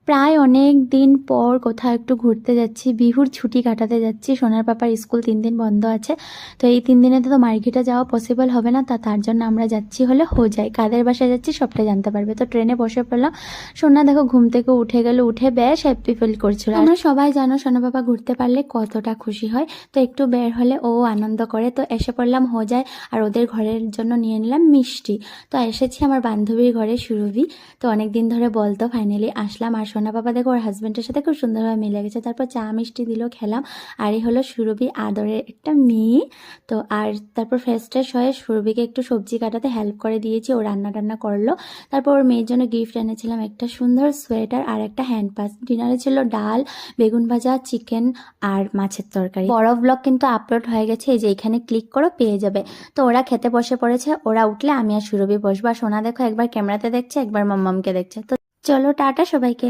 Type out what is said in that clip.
প্রায় অনেক দিন পর কোথাও একটু ঘুরতে যাচ্ছি, বিহুর ছুটি কাটাতে যাচ্ছি। সোনার পাপার স্কুল 3 দিন বন্ধ আছে, তো এই 3 দিনে তো মার্কেটে যাওয়া পসিবল হবে না। তার জন্য আমরা যাচ্ছি হলে হোজাই। কাদের বাসায় যাচ্ছি সবটাই জানতে পারবে। তো ট্রেনে বসে পড়লাম। সোনা দেখো ঘুম থেকে উঠে গেল, উঠে বেশ হ্যাপি ফিল করছিল। আমরা সবাই জানো সোনা পাপা ঘুরতে পারলে কতটা খুশি হয়, তো একটু বের হলে ও আনন্দ করে। তো এসে পড়লাম হোজাই, আর ওদের ঘরের জন্য নিয়ে নিলাম মিষ্টি। তো এসেছি আমার বান্ধবীর ঘরে, সুরভি। তো অনেক দিন ধরে বলতো, ফাইনালি আসলাম। আর সোনা পাপা দেখো ওর হাজবেন্ডের সাথে খুব সুন্দরভাবে মিলে গেছে। তারপর চা মিষ্টি দিল, খেলাম। আর এই হলো সুরভি, আদরের একটা মেয়ে। তো আর তারপর ফ্রেশ ট্রেশ হয়ে সুরভিকে একটু সবজি কাটাতে হেল্প করে দিয়েছি, ও রান্না টান্না করলো। তারপর ওর মেয়ের জন্য গিফট এনেছিলাম একটা সুন্দর সোয়েটার আর একটা হ্যান্ড পাস। ডিনারে ছিল ডাল, বেগুন ভাজা, চিকেন আর মাছের তরকারি। বড় ব্লগ কিন্তু আপলোড হয়ে গেছে, এই যে এখানে ক্লিক করো পেয়ে যাবে। তো ওরা খেতে বসে পড়েছে, ওরা উঠলে আমি আর সুরভি বসবো। আর সোনা দেখো একবার ক্যামেরাতে দেখছে, একবার মাম্মামকে দেখছে। তো চলো টাটা সবাইকে।